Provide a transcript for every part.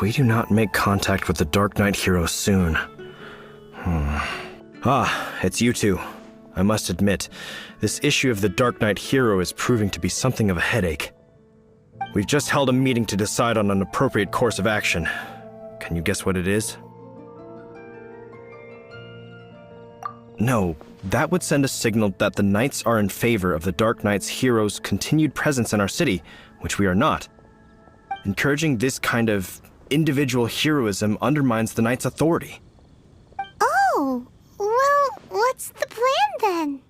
If we do not make contact with the Darknight hero soon... Ah, it's you two. I must admit, this issue of the Darknight hero is proving to be something of a headache. We've just held a meeting to decide on an appropriate course of action. Can you guess what it is? No, that would send a signal that the Knights are in favor of the Darknight's hero's continued presence in our city, which we are not. Encouraging this kind of individual heroism undermines the Knight's authority. Oh, well, what's the plan then?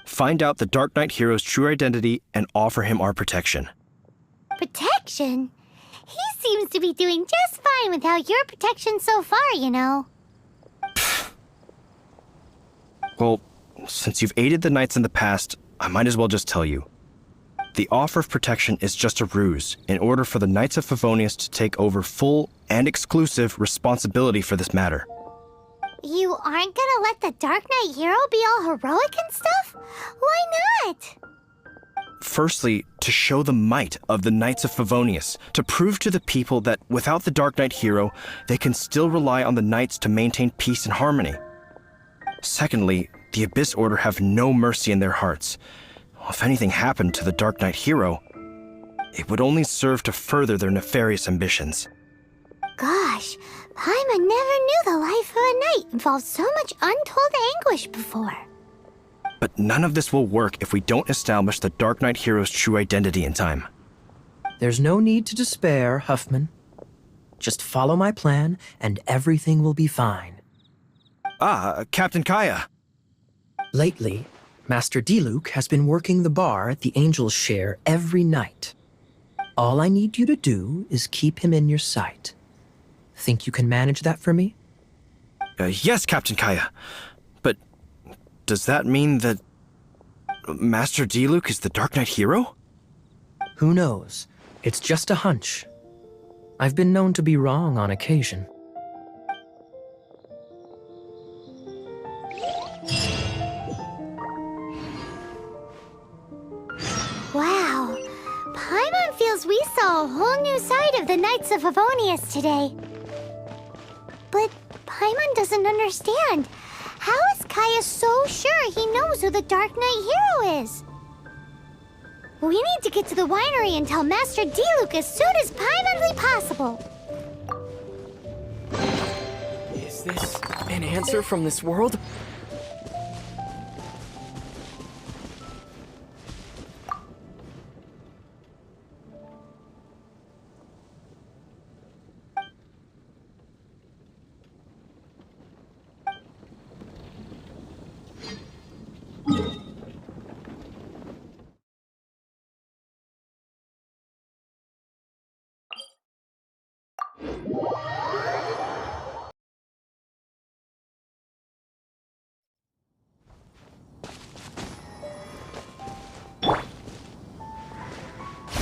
Find out the Darknight hero's true identity and offer him our protection. Protection? He seems to be doing just fine without your protection so far, you know. Well, since you've aided the Knights in the past, I might as well just tell you. The offer of protection is just a ruse in order for the Knights of Favonius to take over full and exclusive responsibility for this matter. You aren't gonna let the Darknight hero be all heroic and stuff? Why not? Firstly, to show the might of the Knights of Favonius, to prove to the people that without the Darknight hero, they can still rely on the Knights to maintain peace and harmony. Secondly, the Abyss Order have no mercy in their hearts. If anything happened to the Darknight hero, it would only serve to further their nefarious ambitions. Gosh, Paimon never knew the life of a knight involved so much untold anguish before. But none of this will work if we don't establish the Darknight hero's true identity in time. There's no need to despair, Huffman. Just follow my plan, and everything will be fine. Ah, Captain Kaya. Lately, Master Diluc has been working the bar at the Angel's Share every night. All I need you to do is keep him in your sight. Think you can manage that for me? Yes, Captain Kaya. But does that mean that Master Diluc is the Darknight hero? Who knows? It's just a hunch. I've been known to be wrong on occasion. Wow, Paimon feels we saw a whole new side of the Knights of Favonius today. But Paimon doesn't understand. How is Kaya so sure he knows who the Darknight hero is? We need to get to the winery and tell Master Diluc as soon as Paimonly possible. Is this an answer from this world?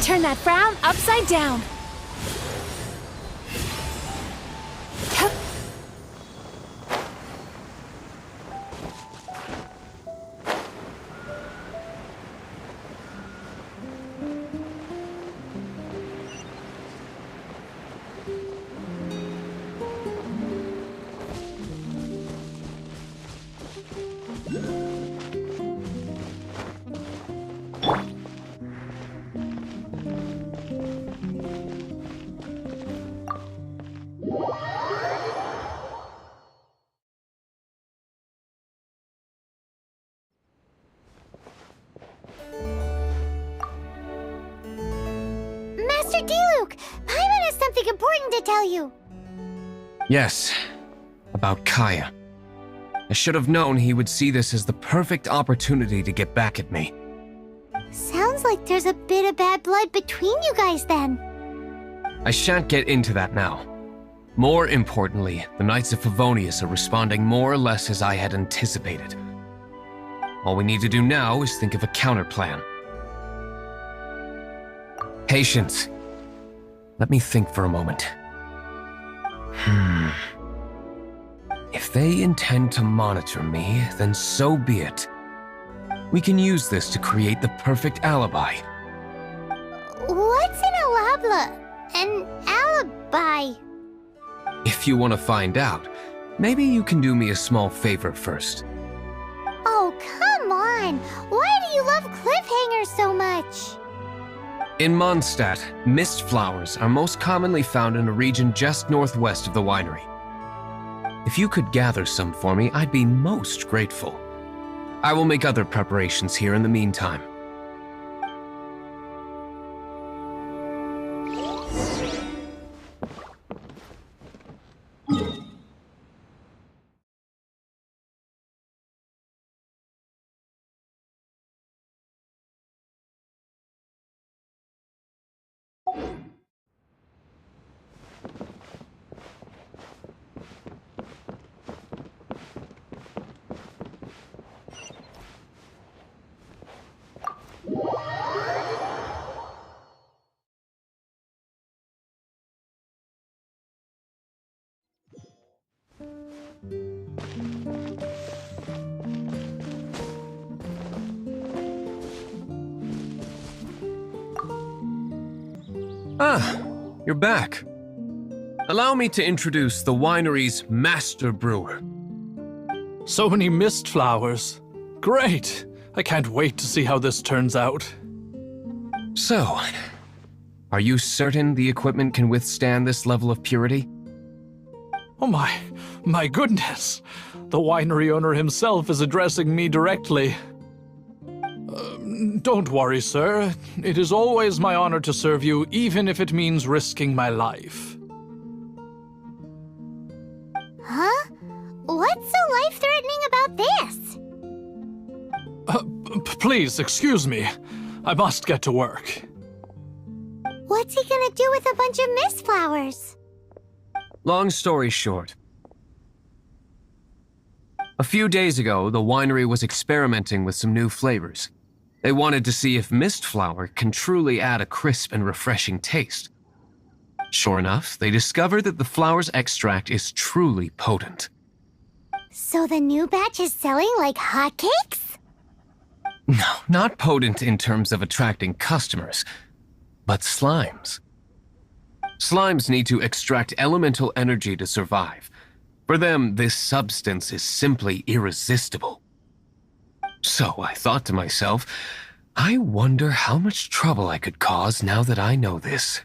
Turn that frown upside down. Hup. Master Diluc, Paimon has something important to tell you. Yes, about Kaya. I should have known he would see this as the perfect opportunity to get back at me. Sounds like there's a bit of bad blood between you guys then. I shan't get into that now. More importantly, the Knights of Favonius are responding more or less as I had anticipated. All we need to do now is think of a counterplan. Patience. Let me think for a moment. If they intend to monitor me, then so be it. We can use this to create the perfect alibi. What's an alabla? an alibi? If you want to find out, maybe you can do me a small favor first. Oh, come on! Why do you love cliffhangers so much? In Mondstadt, mist flowers are most commonly found in a region just northwest of the winery. If you could gather some for me, I'd be most grateful. I will make other preparations here in the meantime. Ah, you're back. Allow me to introduce the winery's master brewer. So many mist flowers. Great! I can't wait to see how this turns out. So, are you certain the equipment can withstand this level of purity? Oh my goodness! The winery owner himself is addressing me directly. Don't worry, sir. It is always my honor to serve you, even if it means risking my life. Huh? What's so life-threatening about this? Please, excuse me. I must get to work. What's he gonna do with a bunch of mist flowers? Long story short, a few days ago, the winery was experimenting with some new flavors. They wanted to see if mist flower can truly add a crisp and refreshing taste. Sure enough, they discovered that the flower's extract is truly potent. So the new batch is selling like hotcakes? No, not potent in terms of attracting customers, but slimes. Slimes need to extract elemental energy to survive. For them, this substance is simply irresistible. So I thought to myself, I wonder how much trouble I could cause now that I know this.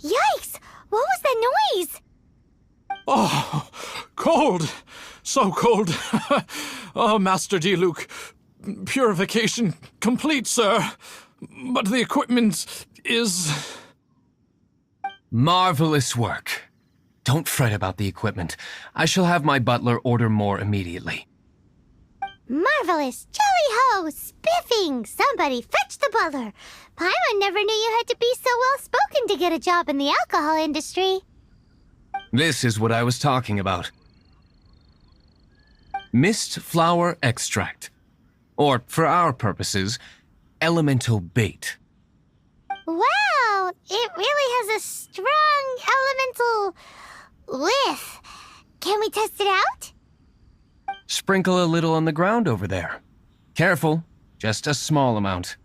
Yikes! What was that noise? Oh, cold! So cold! Oh, Master 𝙎⁰ purification complete, sir. But the equipment is... Marvelous work. Don't fret about the equipment. I shall have my butler order more immediately. Marvelous! Jolly-ho! Spiffing! Somebody fetch the butler! Paimon never knew you had to be so well-spoken to get a job in the alcohol industry. This is what I was talking about. Mist flower extract. Or, for our purposes, elemental bait. Wow! It really has a strong elemental whiff. Can we test it out? Sprinkle a little on the ground over there. Careful, just a small amount.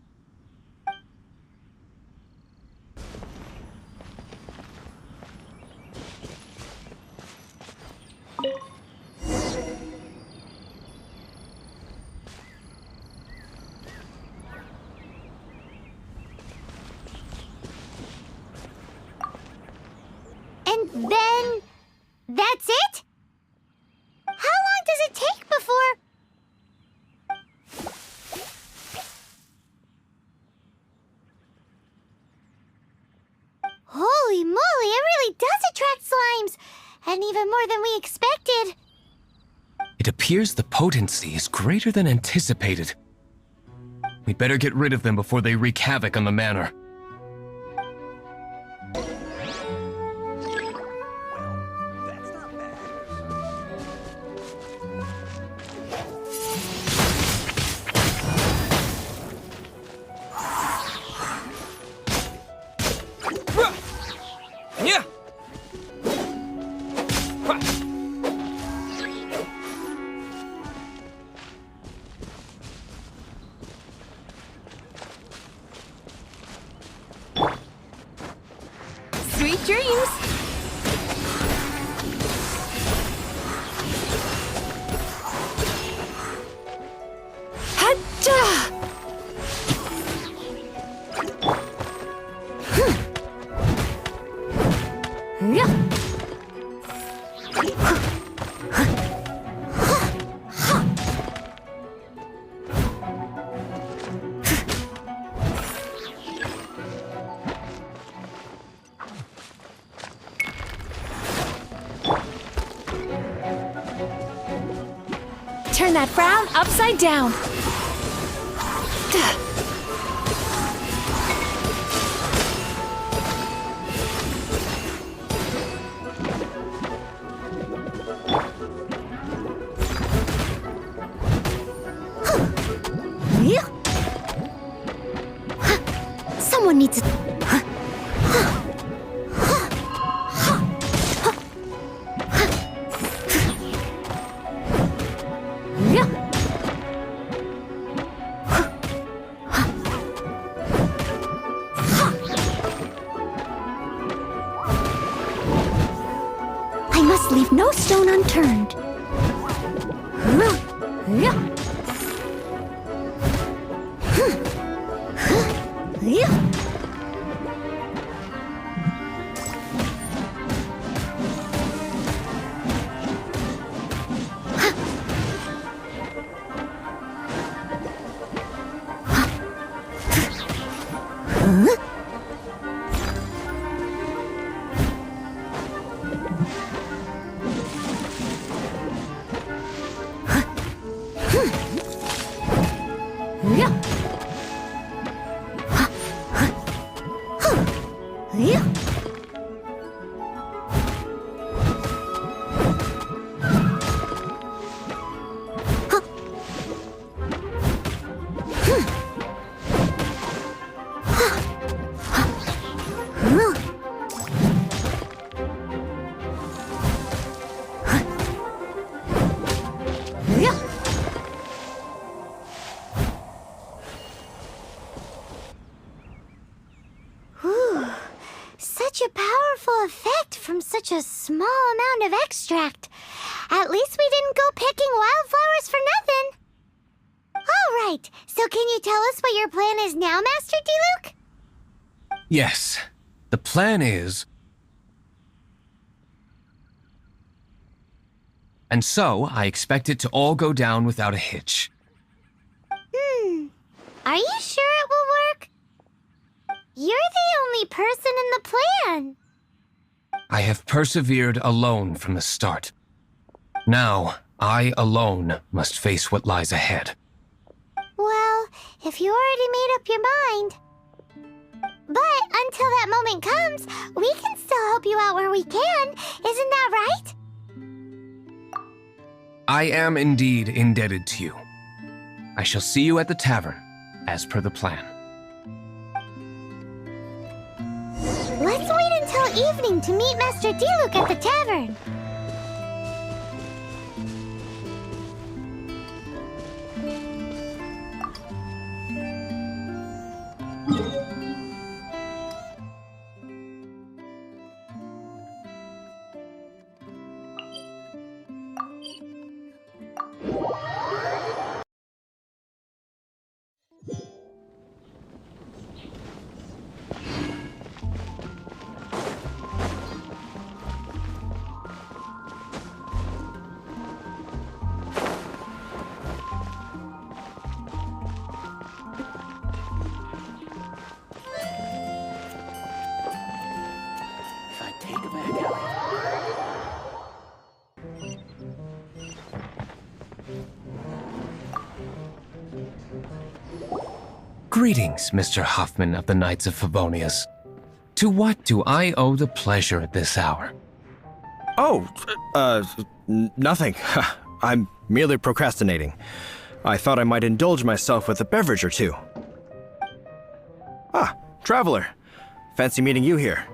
And then... that's it? How long does it take before... Holy moly, it really does attract slimes! And even more than we expected. It appears the potency is greater than anticipated. We'd better get rid of them before they wreak havoc on the manor. Sweet dreams! Hacha! Turn that frown upside down. Someone needs to... I must leave no stone unturned. Such a powerful effect from such a small amount of extract. At least we didn't go picking wildflowers for nothing. All right, so can you tell us what your plan is now, Master Diluc? Yes, the plan is... And so, I expect it to all go down without a hitch. Are you sure it will work? You're the only person in the plan. I have persevered alone from the start. Now, I alone must face what lies ahead. Well, if you already made up your mind. But until that moment comes, we can still help you out where we can. Isn't that right? I am indeed indebted to you. I shall see you at the tavern, as per the plan. Let's wait until evening to meet Master Diluc at the tavern. Greetings, Mr. Hoffman of the Knights of Favonius. To what do I owe the pleasure at this hour? Oh, nothing. I'm merely procrastinating. I thought I might indulge myself with a beverage or two. Ah, traveler. Fancy meeting you here.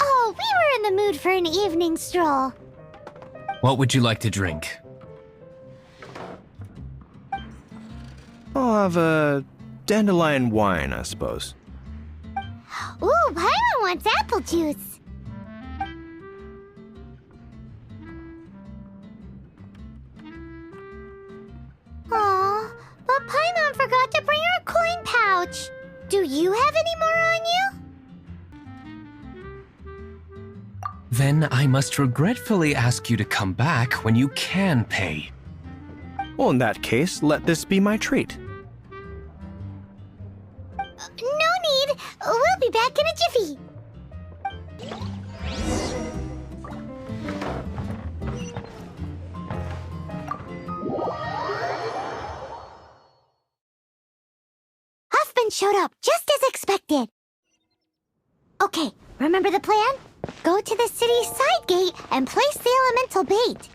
Oh, we were in the mood for an evening stroll. What would you like to drink? I'll have a dandelion wine, I suppose. Ooh, Paimon wants apple juice. Aw, but Paimon forgot to bring her coin pouch. Do you have any more on you? Then I must regretfully ask you to come back when you can pay. Well, in that case, let this be my treat. No need. We'll be back in a jiffy. Huffman showed up just as expected. Okay, remember the plan? Go to the city's side gate and place the elemental bait.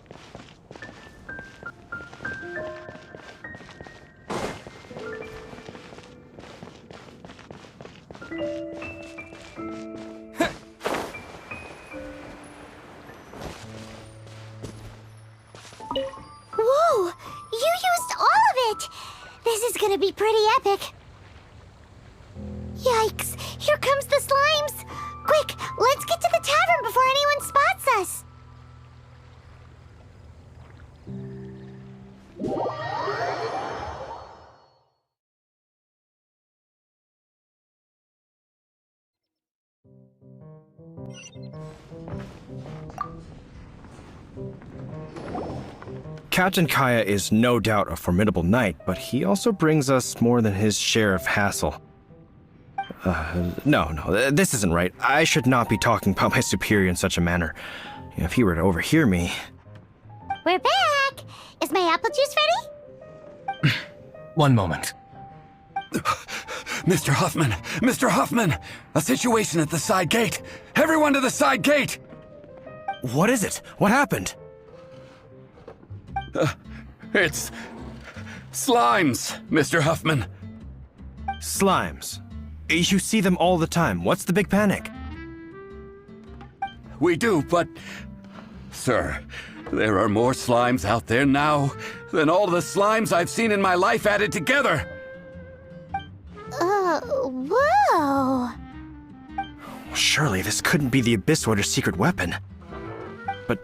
Whoa! You used all of it! This is gonna be pretty epic. Yikes! Here comes the slimes! Quick, let's get to the tavern before anyone spots us! Captain Kaya is no doubt a formidable knight, but he also brings us more than his share of hassle. No, this isn't right. I should not be talking about my superior in such a manner. If he were to overhear me... We're back! Is my apple juice ready? One moment. Mr. Huffman! Mr. Huffman! A situation at the side gate! Everyone to the side gate! What is it? What happened? It's... slimes, Mr. Huffman. Slimes. You see them all the time. What's the big panic? We do, but... Sir, there are more slimes out there now than all the slimes I've seen in my life added together! Whoa! Surely this couldn't be the Abyss Order's secret weapon. But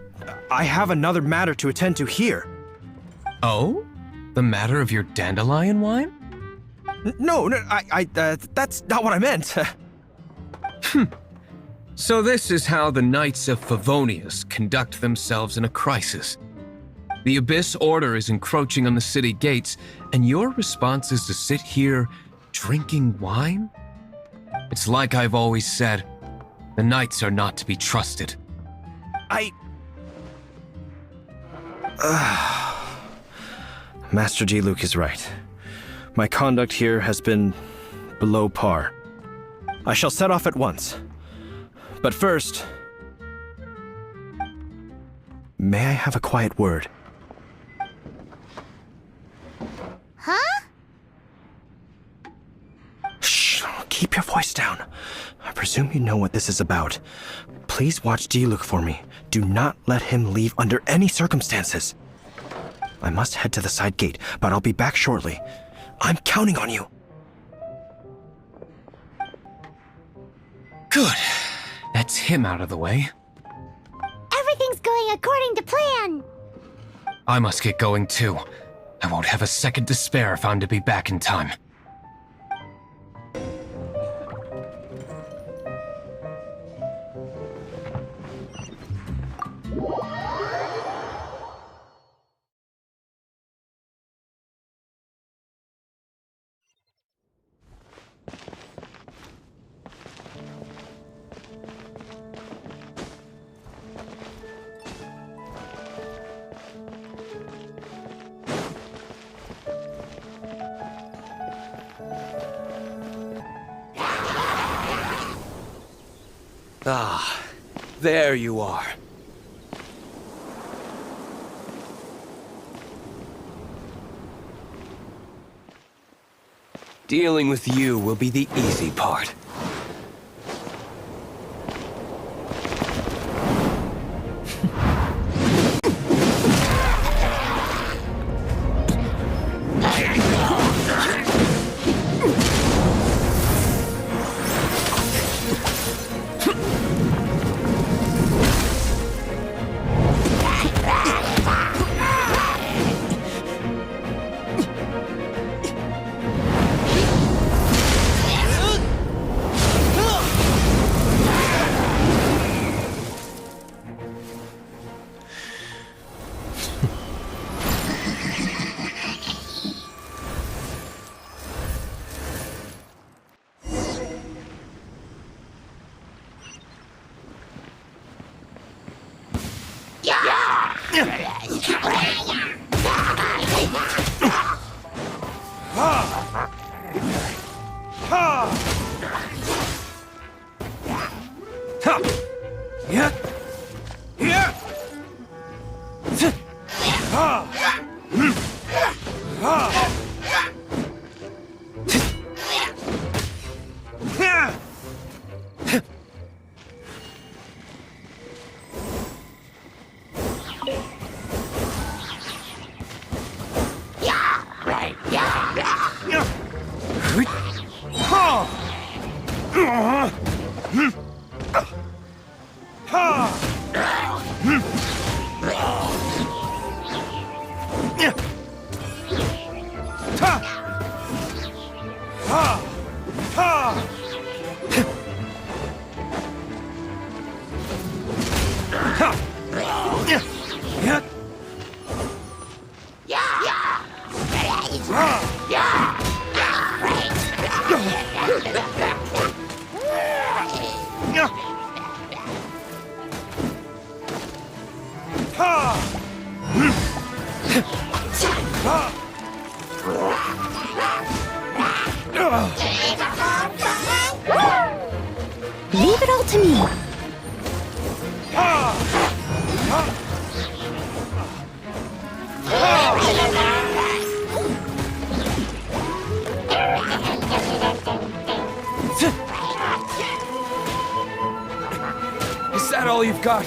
I have another matter to attend to here. Oh? The matter of your dandelion wine? No, that's not what I meant. So this is how the Knights of Favonius conduct themselves in a crisis. The Abyss Order is encroaching on the city gates, and your response is to sit here drinking wine? It's like I've always said, the Knights are not to be trusted. Master Diluc is right. My conduct here has been below par. I shall set off at once. But first, may I have a quiet word? Huh? Shh, keep your voice down. I presume you know what this is about. Please watch Diluc for me. Do not let him leave under any circumstances. I must head to the side gate, but I'll be back shortly. I'm counting on you. Good. That's him out of the way. Everything's going according to plan. I must get going too. I won't have a second to spare if I'm to be back in time. Ah, there you are. Dealing with you will be the easy part. Leave it all to me. Is that all you've got?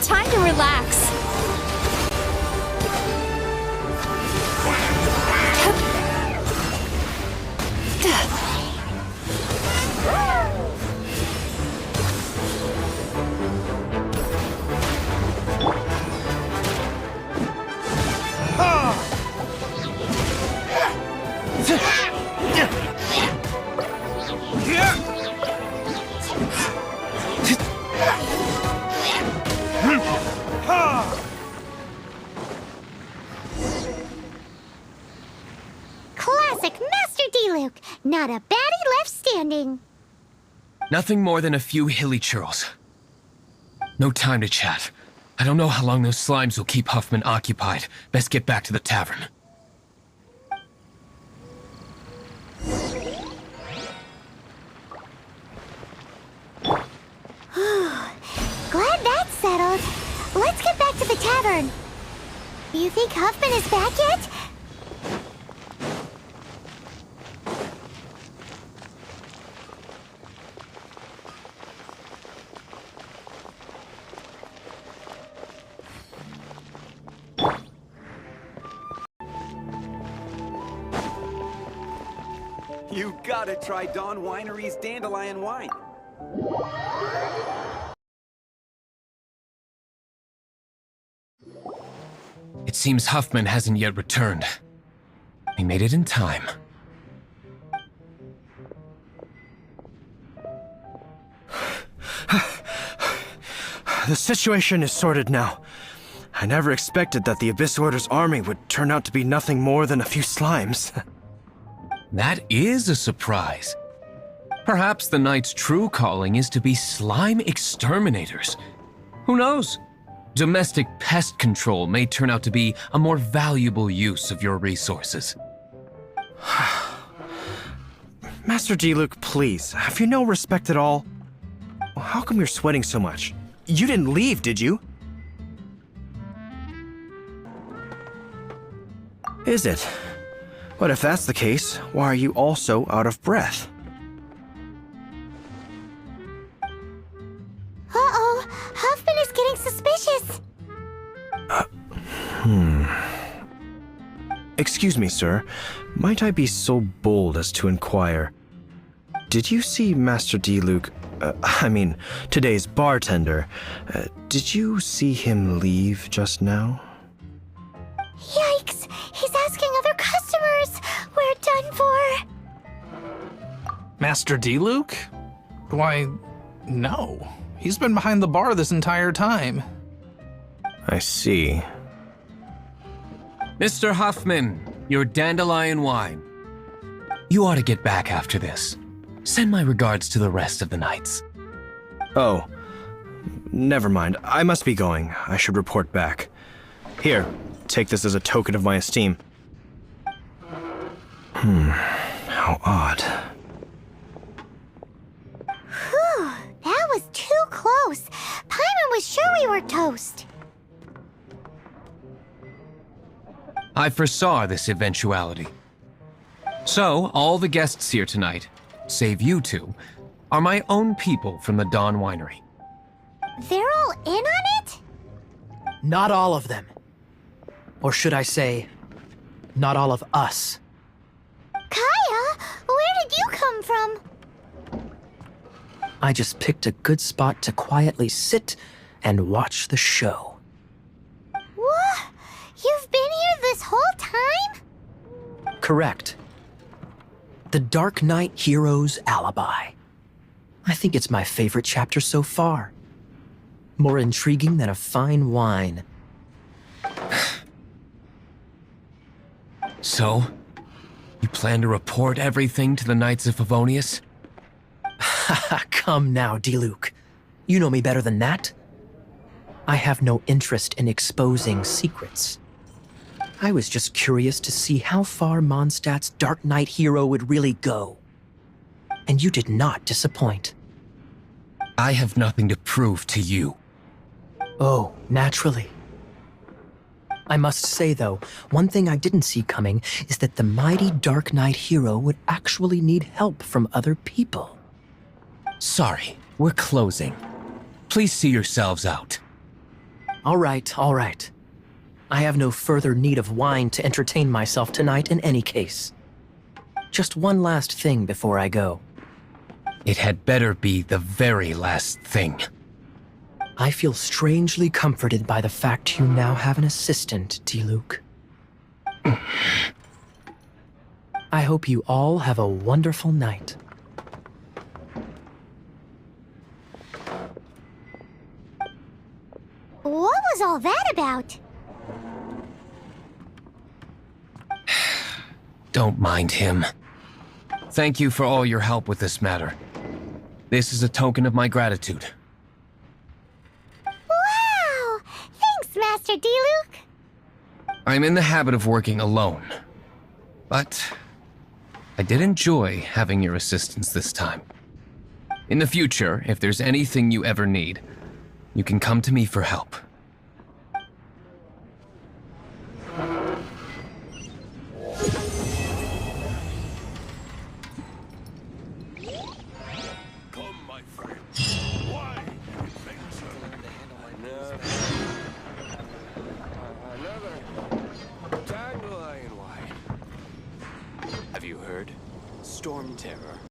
Time to relax. Classic Master D-Luke. Not a baddie left standing. Nothing more than a few hilly churls. No time to chat. I don't know how long those slimes will keep Huffman occupied. Best get back to the tavern. Glad that's settled. Let's get back to the tavern. You think Huffman is back yet? You gotta try Dawn Winery's dandelion wine. It seems Huffman hasn't yet returned. We made it in time. The situation is sorted now. I never expected that the Abyss Order's army would turn out to be nothing more than a few slimes. That is a surprise. Perhaps the Knight's true calling is to be slime exterminators. Who knows? Domestic pest control may turn out to be a more valuable use of your resources. Master D-Luke, please, have you no respect at all? How come you're sweating so much? You didn't leave, did you? Is it? But if that's the case, why are you also out of breath? Uh-oh, Huffman is getting suspicious. Excuse me, sir. Might I be so bold as to inquire? Did you see Master D-Luke, today's bartender, did you see him leave just now? Yikes! He's asking other customers! We're done for! Master Diluc? Why, no. He's been behind the bar this entire time. I see. Mr. Huffman, your dandelion wine. You ought to get back after this. Send my regards to the rest of the knights. Oh, never mind. I must be going. I should report back. Here, take this as a token of my esteem. How odd. Whew, that was too close. Paimon was sure we were toast. I foresaw this eventuality. So, all the guests here tonight, save you two, are my own people from the Dawn Winery. They're all in on it? Not all of them. Or should I say, not all of us. Kaya, where did you come from? I just picked a good spot to quietly sit and watch the show. What? You've been here this whole time? Correct. The Darknight hero's alibi. I think it's my favorite chapter so far. More intriguing than a fine wine. So, you plan to report everything to the Knights of Favonius? Come now, Diluc. You know me better than that. I have no interest in exposing secrets. I was just curious to see how far Mondstadt's Dark Knight hero would really go. And you did not disappoint. I have nothing to prove to you. Oh, naturally. I must say, though, one thing I didn't see coming is that the mighty Dark Knight hero would actually need help from other people. Sorry, we're closing. Please see yourselves out. All right, all right. I have no further need of wine to entertain myself tonight in any case. Just one last thing before I go. It had better be the very last thing. I feel strangely comforted by the fact you now have an assistant, Diluc. I hope you all have a wonderful night. What was all that about? Don't mind him. Thank you for all your help with this matter. This is a token of my gratitude. Wow! Thanks, Master Diluc. I'm in the habit of working alone, but I did enjoy having your assistance this time. In the future, if there's anything you ever need, you can come to me for help. Come, my friends. Why adventure? Another dandelion wine. Have you heard? Storm terror.